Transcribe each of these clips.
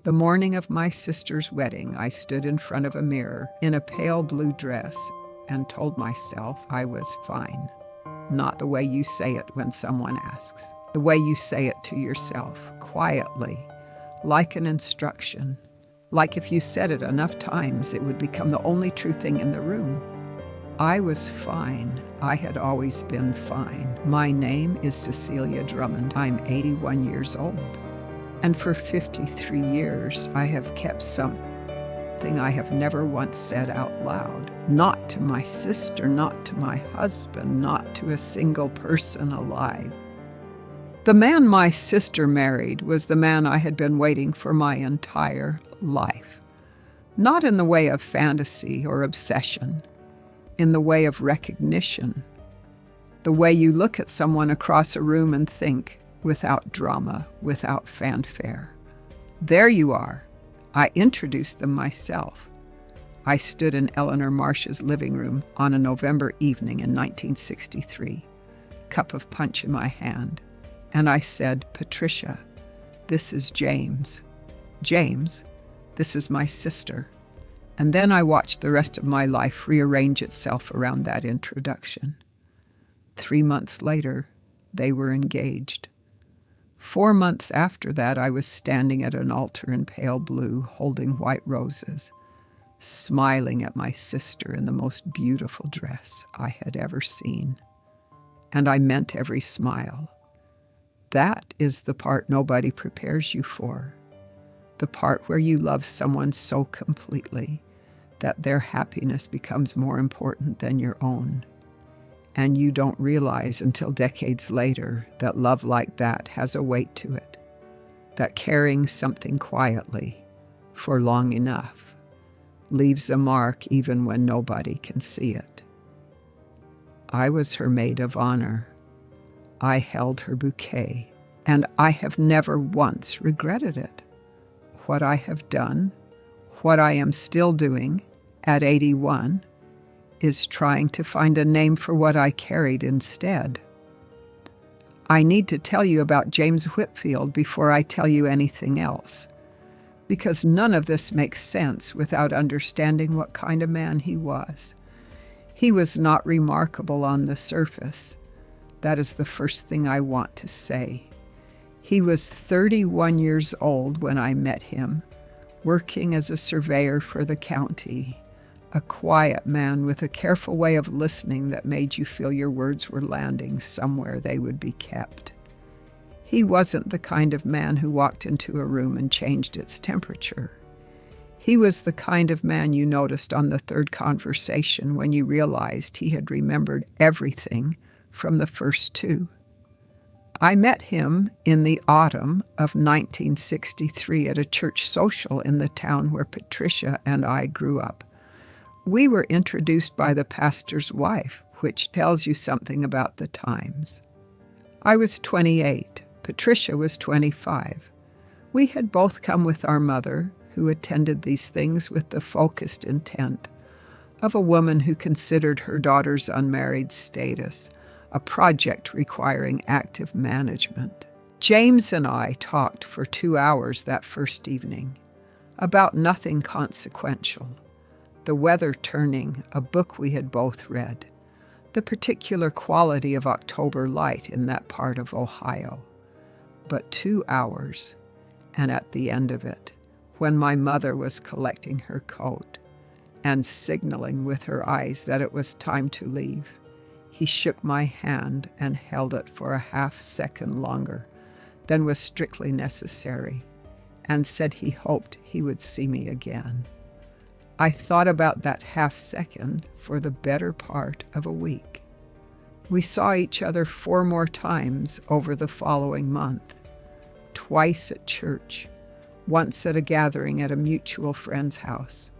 The morning of my sister's wedding, I stood in front of a mirror in a pale blue dress and told myself I was fine. Not the way you say it when someone asks, the way you say it to yourself, quietly, like an instruction. Like if you said it enough times, it would become the only true thing in the room. I was fine. I had always been fine. My name is Cecelia Drummond. I'm 81 years old. And for 53 years, I have kept something I have never once said out loud. Not to my sister, not to my husband, not to a single person alive. The man my sister married was the man I had been waiting for my entire life. Not in the way of fantasy or obsession, in the way of recognition. The way you look at someone across a room and think, without drama, without fanfare. There you are. I introduced them myself. I stood in Eleanor Marsh's living room on a November evening in 1963, cup of punch in my hand, and I said, "Patricia, this is James. James, this is my sister." And then I watched the rest of my life rearrange itself around that introduction. 3 months later, they were engaged. 4 months after that, I was standing at an altar in pale blue, holding white roses, smiling at my sister in the most beautiful dress I had ever seen. And I meant every smile. That is the part nobody prepares you for. The part where you love someone so completely that their happiness becomes more important than your own. And you don't realize until decades later that love like that has a weight to it, that carrying something quietly for long enough leaves a mark even when nobody can see it. I was her maid of honor. I held her bouquet, and I have never once regretted it. What I have done, what I am still doing at 81, is trying to find a name for what I carried instead. I need to tell you about James Whitfield before I tell you anything else, because none of this makes sense without understanding what kind of man he was. He was not remarkable on the surface. That is the first thing I want to say. He was 31 years old when I met him, working as a surveyor for the county. A quiet man with a careful way of listening that made you feel your words were landing somewhere they would be kept. He wasn't the kind of man who walked into a room and changed its temperature. He was the kind of man you noticed on the third conversation when you realized he had remembered everything from the first two. I met him in the autumn of 1963 at a church social in the town where Patricia and I grew up. We were introduced by the pastor's wife, which tells you something about the times. I was 28. Patricia was 25. We had both come with our mother, who attended these things with the focused intent of a woman who considered her daughter's unmarried status a project requiring active management. James and I talked for 2 hours that first evening about nothing consequential. The weather turning, a book we had both read, the particular quality of October light in that part of Ohio. But 2 hours, and at the end of it, when my mother was collecting her coat and signaling with her eyes that it was time to leave, he shook my hand and held it for a half-second longer than was strictly necessary, and said he hoped he would see me again. I thought about that half-second for the better part of a week. We saw each other 4 more times over the following month, twice at church, once at a gathering at a mutual friend's house,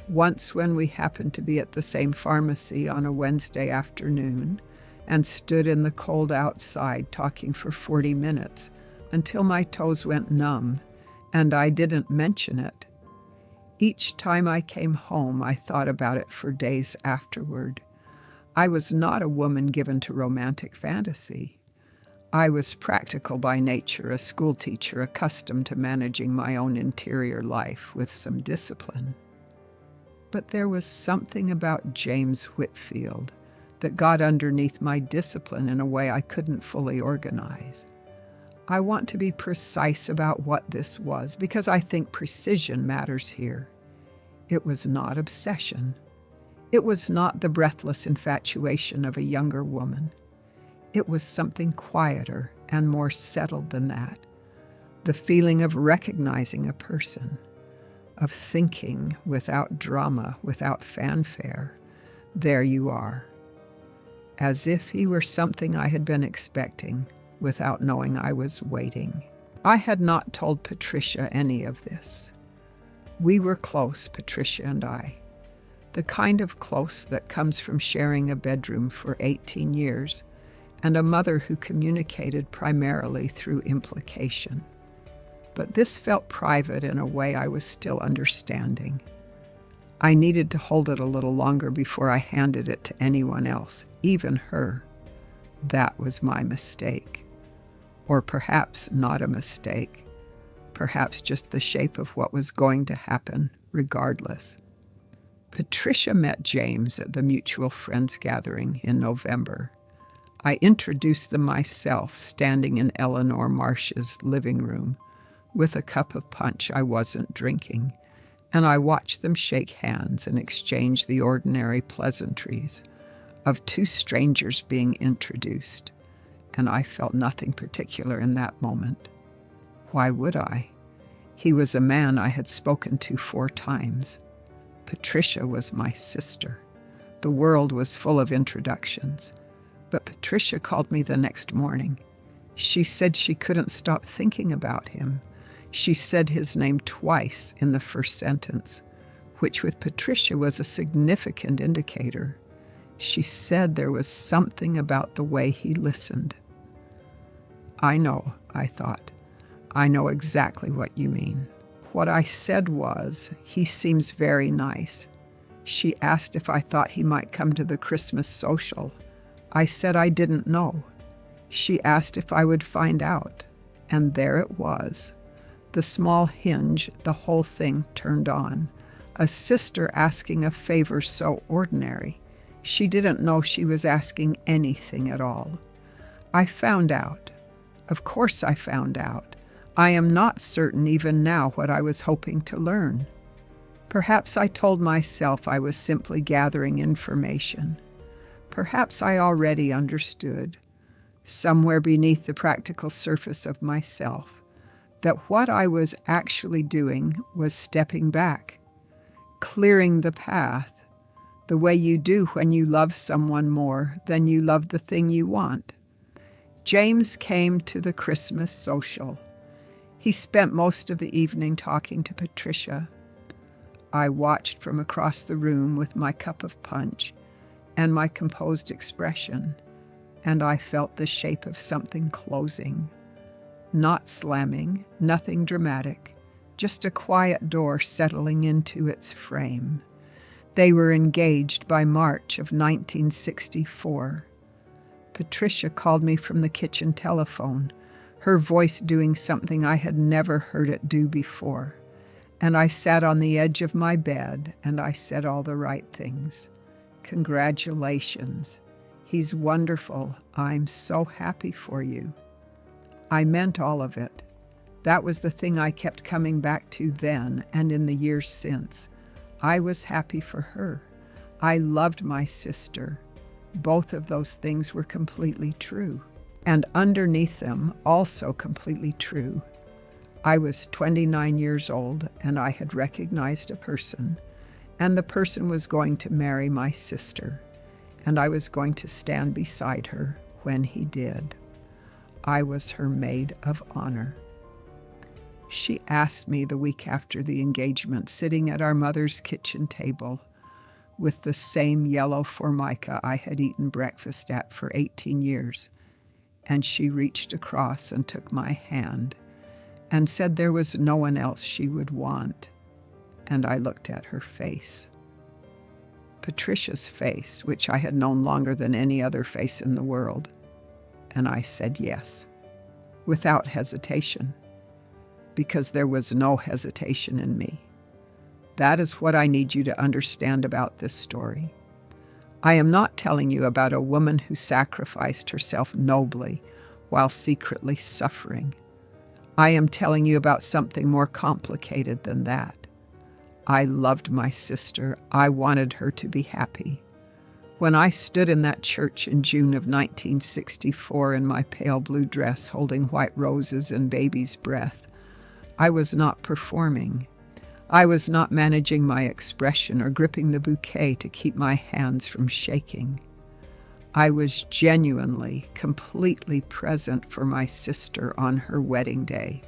once when we happened to be at the same pharmacy on a Wednesday afternoon and stood in the cold outside talking for 40 minutes until my toes went numb, and I didn't mention it. Each time I came home, I thought about it for days afterward. I was not a woman given to romantic fantasy. I was practical by nature, a schoolteacher accustomed to managing my own interior life with some discipline. But there was something about James Whitfield that got underneath my discipline in a way I couldn't fully organize. I want to be precise about what this was because I think precision matters here. It was not obsession. It was not the breathless infatuation of a younger woman. It was something quieter and more settled than that. The feeling of recognizing a person, of thinking without drama, without fanfare. There you are. As if he were something I had been expecting, without knowing I was waiting. I had not told Patricia any of this. We were close, Patricia and I. The kind of close that comes from sharing a bedroom for 18 years and a mother who communicated primarily through implication. But this felt private in a way I was still understanding. I needed to hold it a little longer before I handed it to anyone else, even her. That was my mistake. Or perhaps not a mistake. Perhaps just the shape of what was going to happen, regardless. Patricia met James at the mutual friends gathering in November. I introduced them myself, standing in Eleanor Marsh's living room with a cup of punch I wasn't drinking, and I watched them shake hands and exchange the ordinary pleasantries of two strangers being introduced, and I felt nothing particular in that moment. Why would I? He was a man I had spoken to 4 times. Patricia was my sister. The world was full of introductions. But Patricia called me the next morning. She said she couldn't stop thinking about him. She said his name twice in the first sentence, which with Patricia was a significant indicator. She said there was something about the way he listened. I know, I thought. I know exactly what you mean. What I said was, he seems very nice. She asked if I thought he might come to the Christmas social. I said I didn't know. She asked if I would find out, and there it was. The small hinge, the whole thing turned on. A sister asking a favor so ordinary. She didn't know she was asking anything at all. I found out. Of course I found out. I am not certain even now what I was hoping to learn. Perhaps I told myself I was simply gathering information. Perhaps I already understood, somewhere beneath the practical surface of myself, that what I was actually doing was stepping back, clearing the path, the way you do when you love someone more than you love the thing you want. James came to the Christmas social. He spent most of the evening talking to Patricia. I watched from across the room with my cup of punch and my composed expression, and I felt the shape of something closing. Not slamming, nothing dramatic, just a quiet door settling into its frame. They were engaged by March of 1964. Patricia called me from the kitchen telephone, her voice doing something I had never heard it do before. And I sat on the edge of my bed, and I said all the right things. Congratulations. He's wonderful. I'm so happy for you. I meant all of it. That was the thing I kept coming back to then and in the years since. I was happy for her. I loved my sister. Both of those things were completely true. And underneath them, also completely true. I was 29 years old, and I had recognized a person. And the person was going to marry my sister, and I was going to stand beside her when he did. I was her maid of honor. She asked me the week after the engagement, sitting at our mother's kitchen table with the same yellow formica I had eaten breakfast at for 18 years, and she reached across and took my hand and said there was no one else she would want. And I looked at her face. Patricia's face, which I had known longer than any other face in the world. and I said yes, without hesitation, because there was no hesitation in me. That is what I need you to understand about this story. I am not telling you about a woman who sacrificed herself nobly while secretly suffering. I am telling you about something more complicated than that. I loved my sister. I wanted her to be happy. When I stood in that church in June of 1964 in my pale blue dress holding white roses and baby's breath, I was not performing. I was not managing my expression or gripping the bouquet to keep my hands from shaking. I was genuinely, completely present for my sister on her wedding day.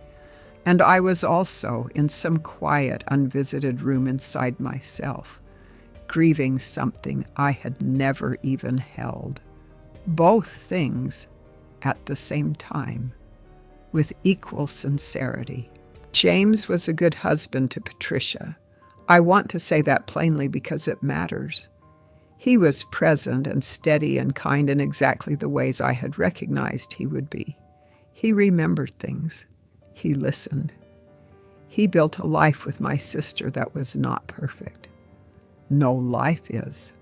And I was also in some quiet, unvisited room inside myself, grieving something I had never even held. Both things at the same time, with equal sincerity. James was a good husband to Patricia. I want to say that plainly because it matters. He was present and steady and kind in exactly the ways I had recognized he would be. He remembered things. He listened. He built a life with my sister that was not perfect. No life is,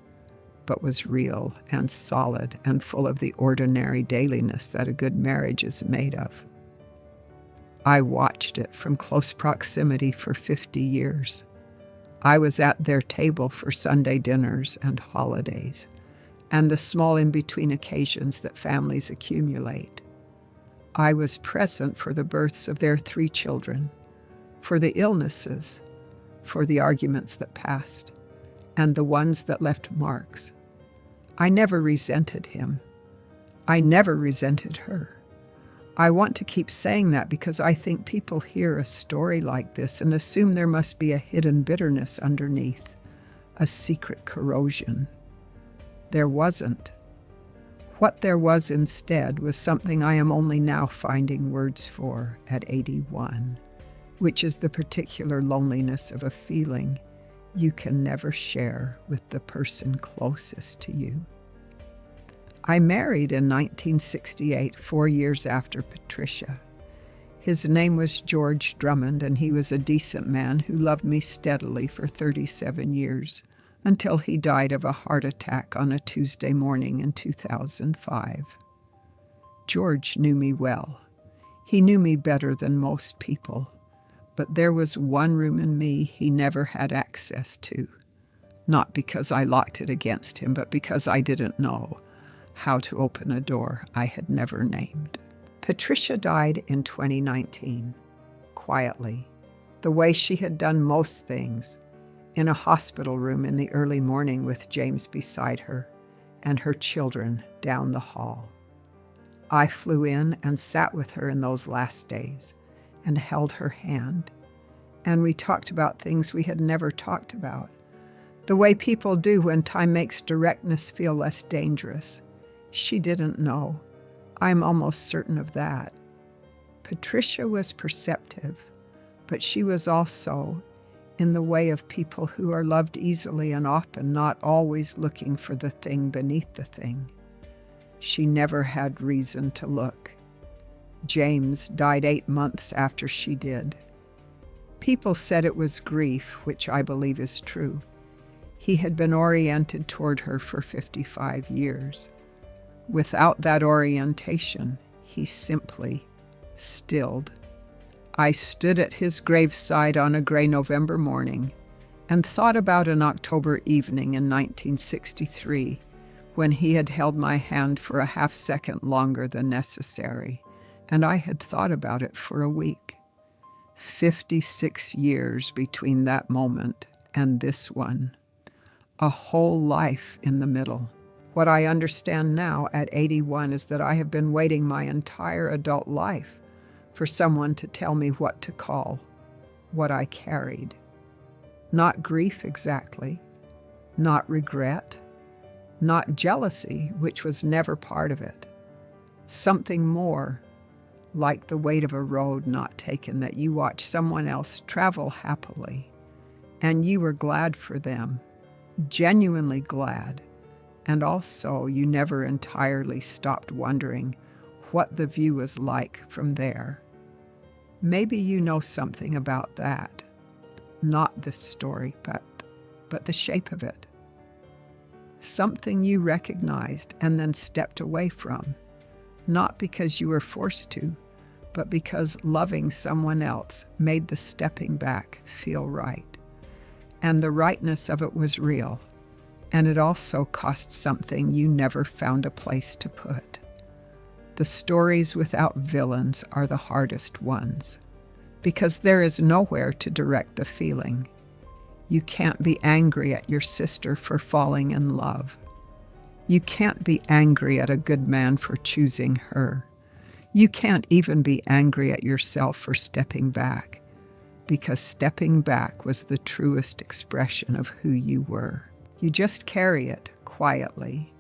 but was real and solid and full of the ordinary dailiness that a good marriage is made of. I watched it from close proximity for 50 years. I was at their table for Sunday dinners and holidays, and the small in-between occasions that families accumulate. I was present for the births of their 3 children, for the illnesses, for the arguments that passed, and the ones that left marks. I never resented him. I never resented her. I want to keep saying that because I think people hear a story like this and assume there must be a hidden bitterness underneath, a secret corrosion. There wasn't. What there was instead was something I am only now finding words for at 81, which is the particular loneliness of a feeling you can never share with the person closest to you. I married in 1968, 4 years after Patricia. His name was George Drummond, and he was a decent man who loved me steadily for 37 years, until he died of a heart attack on a Tuesday morning in 2005. George knew me well. He knew me better than most people, but there was one room in me he never had access to, not because I locked it against him, but because I didn't know how to open a door I had never named. Patricia died in 2019, quietly, the way she had done most things, in a hospital room in the early morning with James beside her and her children down the hall. I flew in and sat with her in those last days and held her hand, and we talked about things we had never talked about, the way people do when time makes directness feel less dangerous. She didn't know. I'm almost certain of that. Patricia was perceptive, but she was also in the way of people who are loved easily and often not always looking for the thing beneath the thing. She never had reason to look. James died 8 months after she did. People said it was grief, which I believe is true. He had been oriented toward her for 55 years. Without that orientation, he simply stilled. I stood at his graveside on a gray November morning and thought about an October evening in 1963 when he had held my hand for a half-second longer than necessary, and I had thought about it for a week. 56 years between that moment and this one. A whole life in the middle. What I understand now at 81 is that I have been waiting my entire adult life for someone to tell me what to call what I carried. Not grief exactly, not regret, not jealousy, which was never part of it. Something more, like the weight of a road not taken that you watch someone else travel happily, and you were glad for them, genuinely glad. And also, you never entirely stopped wondering what the view was like from there. Maybe you know something about that. Not this story, but the shape of it. Something you recognized and then stepped away from, not because you were forced to, but because loving someone else made the stepping back feel right. And the rightness of it was real, and it also cost something you never found a place to put. The stories without villains are the hardest ones, because there is nowhere to direct the feeling. You can't be angry at your sister for falling in love. You can't be angry at a good man for choosing her. You can't even be angry at yourself for stepping back, because stepping back was the truest expression of who you were. You just carry it quietly,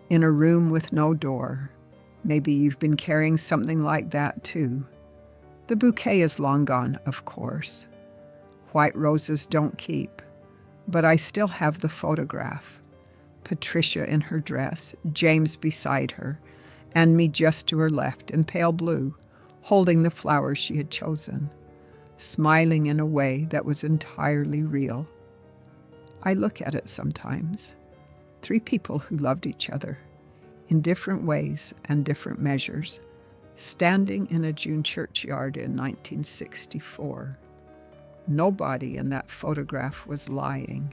in a room with no door. Maybe you've been carrying something like that too. The bouquet is long gone, of course. White roses don't keep, but I still have the photograph. Patricia in her dress, James beside her, and me just to her left in pale blue, holding the flowers she had chosen, smiling in a way that was entirely real. I look at it sometimes. 3 people who loved each other, in different ways and different measures, standing in a June churchyard in 1964. Nobody in that photograph was lying.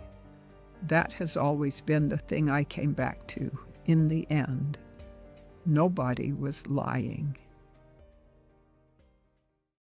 That has always been the thing I came back to, in the end. Nobody was lying.